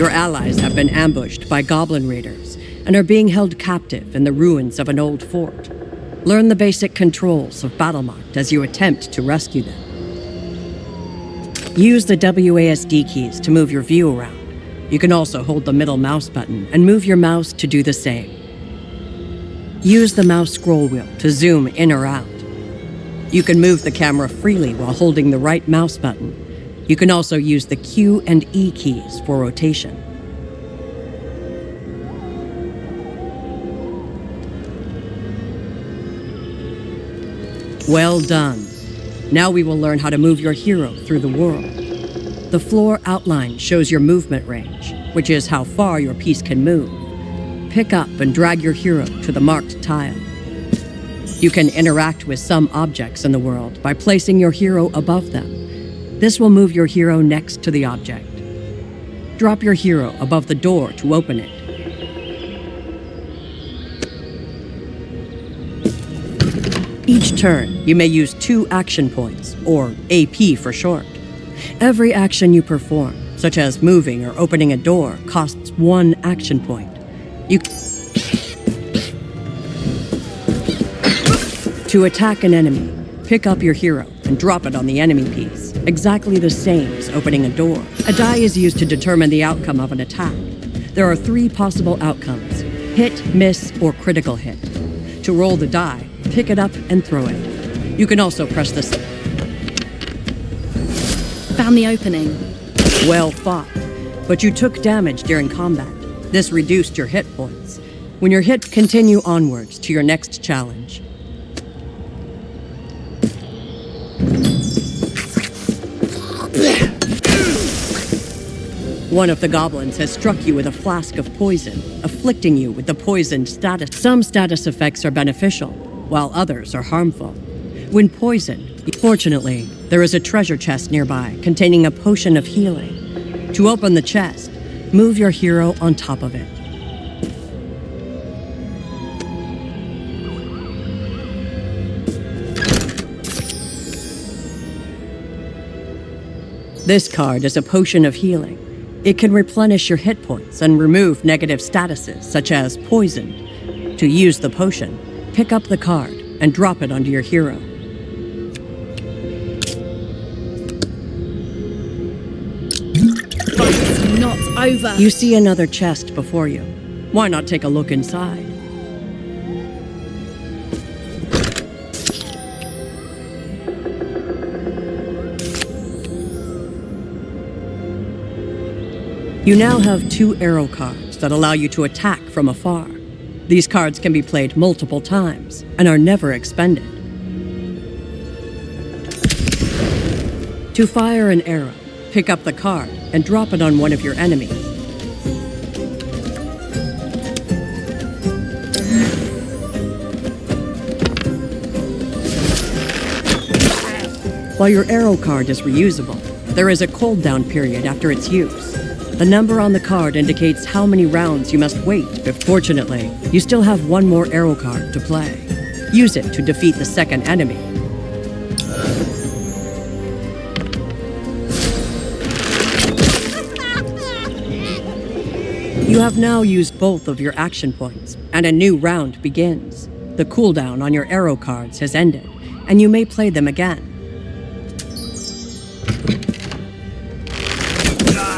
Your allies have been ambushed by goblin raiders and are being held captive in the ruins of an old fort. Learn the basic controls of Battlemarked as you attempt to rescue them. Use the WASD keys to move your view around. You can also hold the middle mouse button and move your mouse to do the same. Use the mouse scroll wheel to zoom in or out. You can move the camera freely while holding the right mouse button. You can also use the Q and E keys for rotation. Well done. Now we will learn how to move your hero through the world. The floor outline shows your movement range, which is how far your piece can move. Pick up and drag your hero to the marked tile. You can interact with some objects in the world by placing your hero above them. This will move your hero next to the object. Drop your hero above the door to open it. Each turn, you may use 2 action points, or AP for short. Every action you perform, such as moving or opening a door, costs 1 action point. To attack an enemy, pick up your hero and drop it on the enemy piece, exactly the same as opening a door. A die is used to determine the outcome of an attack. There are 3 possible outcomes: hit, miss, or critical hit. To roll the die, pick it up and throw it. You can also press the... Found the opening. Well fought, but you took damage during combat. This reduced your hit points. When you're hit, continue onwards to your next challenge. One of the goblins has struck you with a flask of poison, afflicting you with the poisoned status. Some status effects are beneficial, while others are harmful. When poisoned, fortunately, there is a treasure chest nearby containing a potion of healing. To open the chest, move your hero on top of it. This card is a potion of healing. It can replenish your hit points and remove negative statuses, such as poison. To use the potion, pick up the card and drop it onto your hero. But it's not over. You see another chest before you. Why not take a look inside? You now have 2 arrow cards that allow you to attack from afar. These cards can be played multiple times and are never expended. To fire an arrow, pick up the card and drop it on one of your enemies. While your arrow card is reusable, there is a cooldown period after its use. The number on the card indicates how many rounds you must wait, but fortunately, you still have 1 more arrow card to play. Use it to defeat the second enemy. You have now used both of your action points, and a new round begins. The cooldown on your arrow cards has ended, and you may play them again.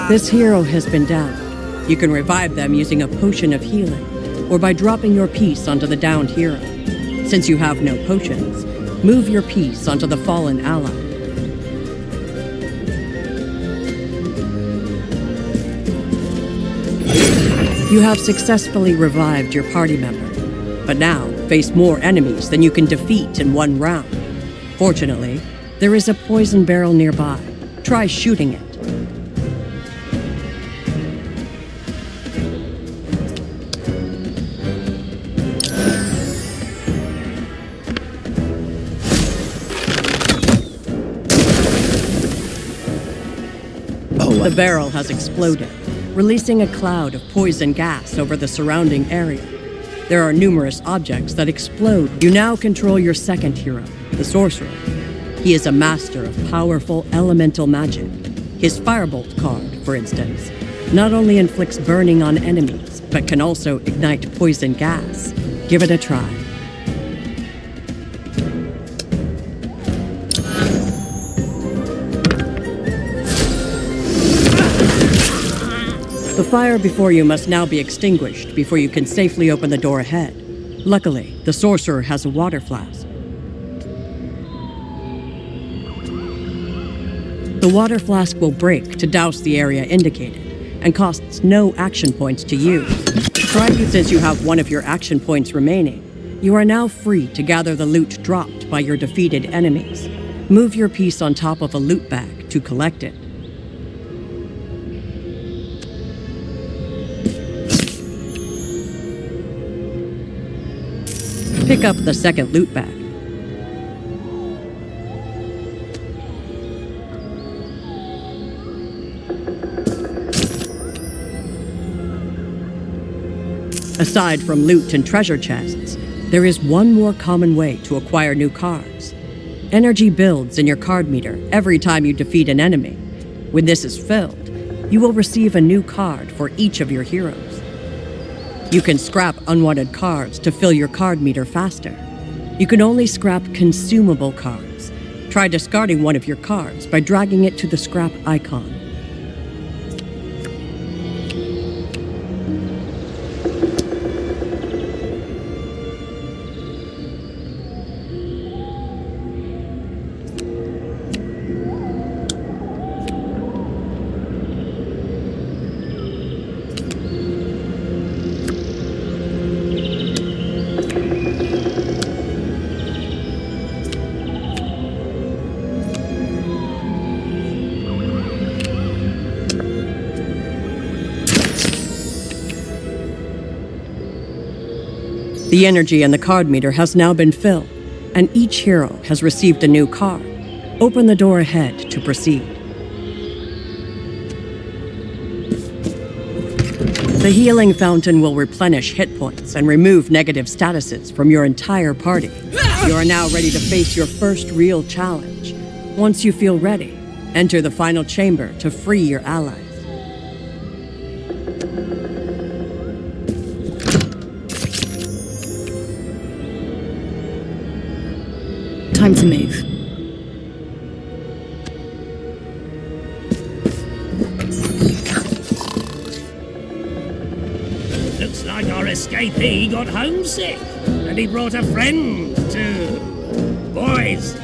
This hero has been downed. You can revive them using a potion of healing, or by dropping your piece onto the downed hero. Since you have no potions, move your piece onto the fallen ally. You have successfully revived your party member, but now face more enemies than you can defeat in 1 round. Fortunately, there is a poison barrel nearby. Try shooting it. The barrel has exploded, releasing a cloud of poison gas over the surrounding area. There are numerous objects that explode. You now control your second hero, the sorcerer. He is a master of powerful elemental magic. His firebolt card, for instance, not only inflicts burning on enemies, but can also ignite poison gas. Give it a try. The fire before you must now be extinguished before you can safely open the door ahead. Luckily, the sorcerer has a water flask. The water flask will break to douse the area indicated, and costs no action points to use. Since you have one of your action points remaining, you are now free to gather the loot dropped by your defeated enemies. Move your piece on top of a loot bag to collect it. Pick up the second loot bag. Aside from loot and treasure chests, there is one more common way to acquire new cards. Energy builds in your card meter every time you defeat an enemy. When this is filled, you will receive a new card for each of your heroes. You can scrap unwanted cards to fill your card meter faster. You can only scrap consumable cards. Try discarding one of your cards by dragging it to the scrap icon. The energy in the card meter has now been filled, and each hero has received a new card. Open the door ahead to proceed. The healing fountain will replenish hit points and remove negative statuses from your entire party. You are now ready to face your first real challenge. Once you feel ready, enter the final chamber to free your allies. Time to move. Looks like our escapee got homesick, and he brought a friend too. Boys,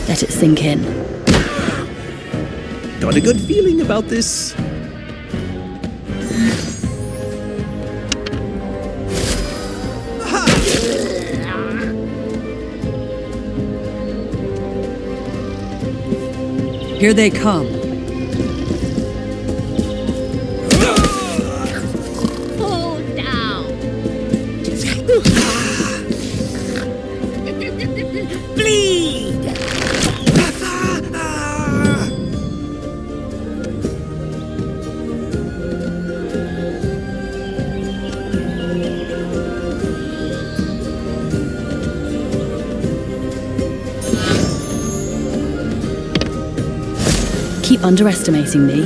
Let it sink in. Got a good feeling about this. Here they come. Fall down. bleed! Keep underestimating me.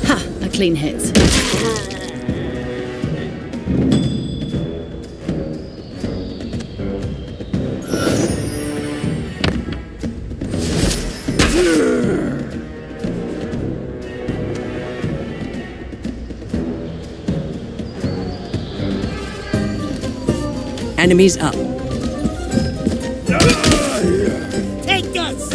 Ha! A clean hit. Enemies up. Take us!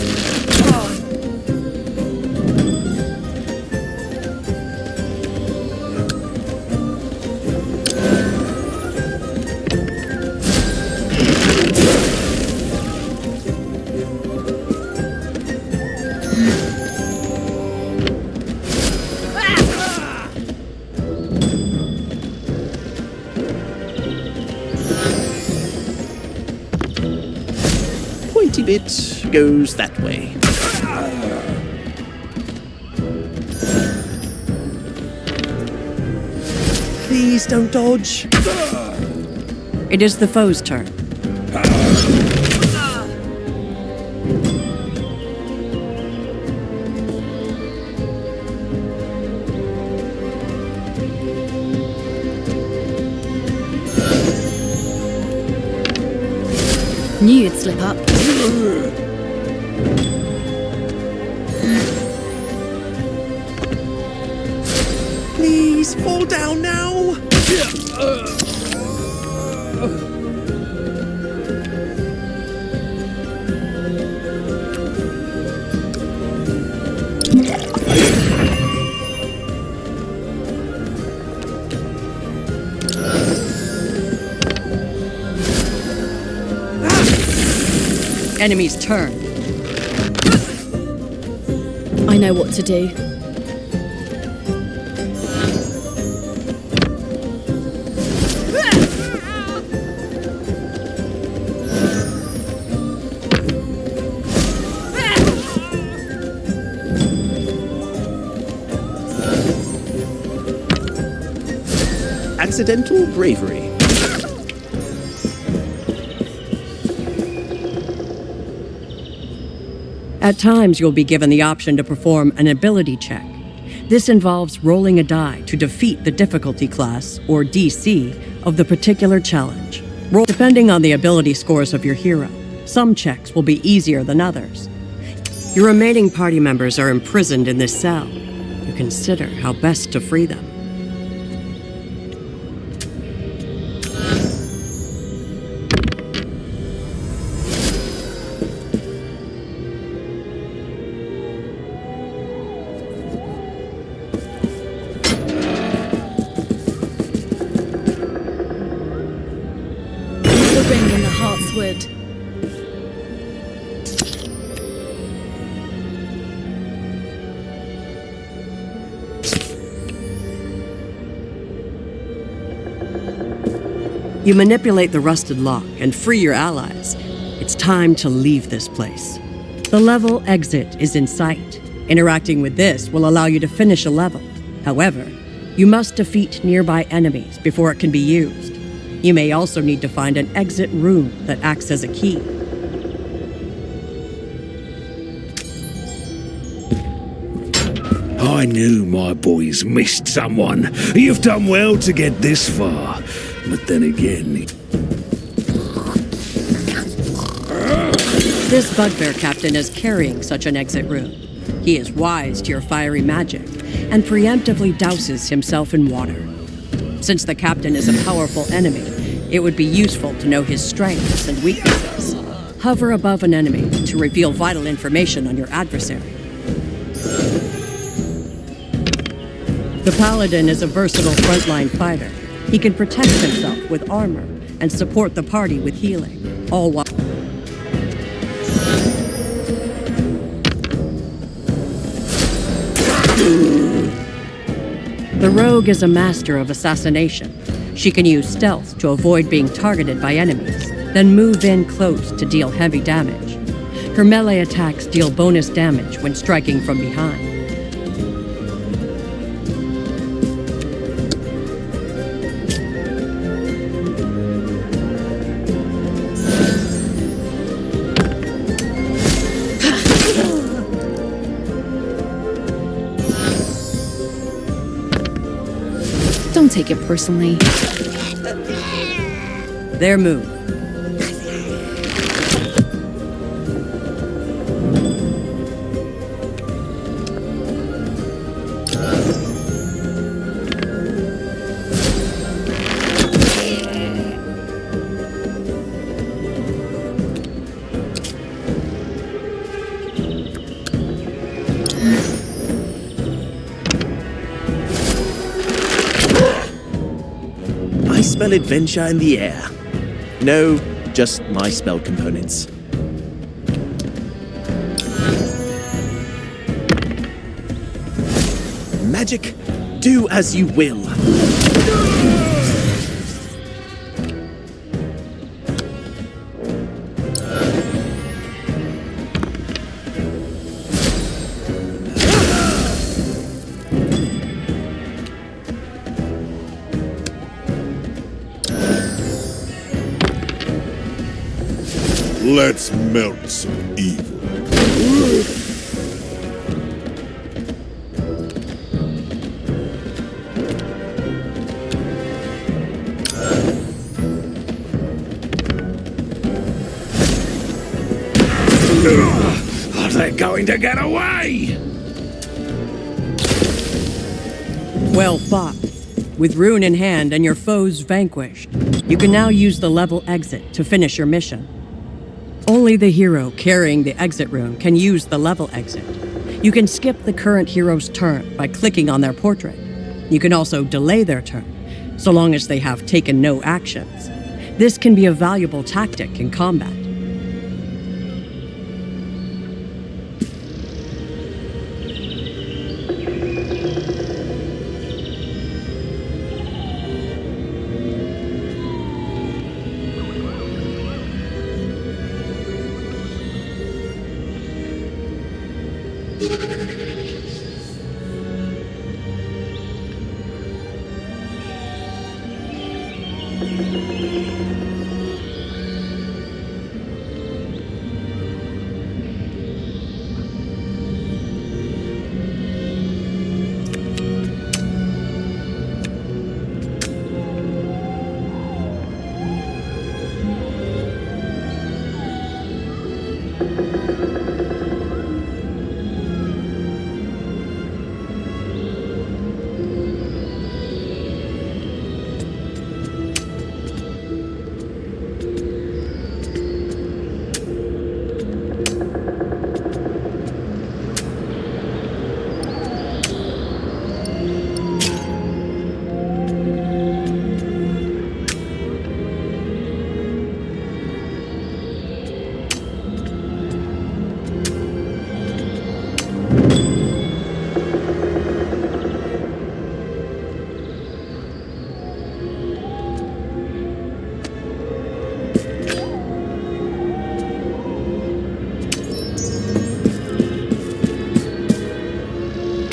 Pointy bit goes that way. Please don't dodge. It is the foe's turn. Knew you'd slip up. Please fall down now. Enemy's turn. I know what to do. Accidental bravery. At times, you'll be given the option to perform an ability check. This involves rolling a die to defeat the difficulty class, or DC, of the particular challenge. Depending on the ability scores of your hero, some checks will be easier than others. Your remaining party members are imprisoned in this cell. You consider how best to free them. The ring in the heart's wood. You manipulate the rusted lock and free your allies. It's time to leave this place. The level exit is in sight. Interacting with this will allow you to finish a level. However, you must defeat nearby enemies before it can be used. You may also need to find an exit room that acts as a key. I knew my boys missed someone. You've done well to get this far. But then again... This bugbear captain is carrying such an exit room. He is wise to your fiery magic and preemptively douses himself in water. Since the captain is a powerful enemy, it would be useful to know his strengths and weaknesses. Hover above an enemy to reveal vital information on your adversary. The paladin is a versatile frontline fighter. He can protect himself with armor and support the party with healing, all while... The rogue is a master of assassination. She can use stealth to avoid being targeted by enemies, then move in close to deal heavy damage. Her melee attacks deal bonus damage when striking from behind. Don't take it personally. Their move. I smell adventure in the air. No, just my spell components. Magic, do as you will. Let's melt some evil. They're going to get away! Well fought. With rune in hand and your foes vanquished, you can now use the level exit to finish your mission. Only the hero carrying the exit rune can use the level exit. You can skip the current hero's turn by clicking on their portrait. You can also delay their turn, so long as they have taken no actions. This can be a valuable tactic in combat.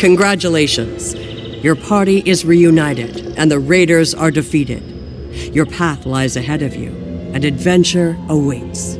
Congratulations. Your party is reunited, and the raiders are defeated. Your path lies ahead of you, and adventure awaits.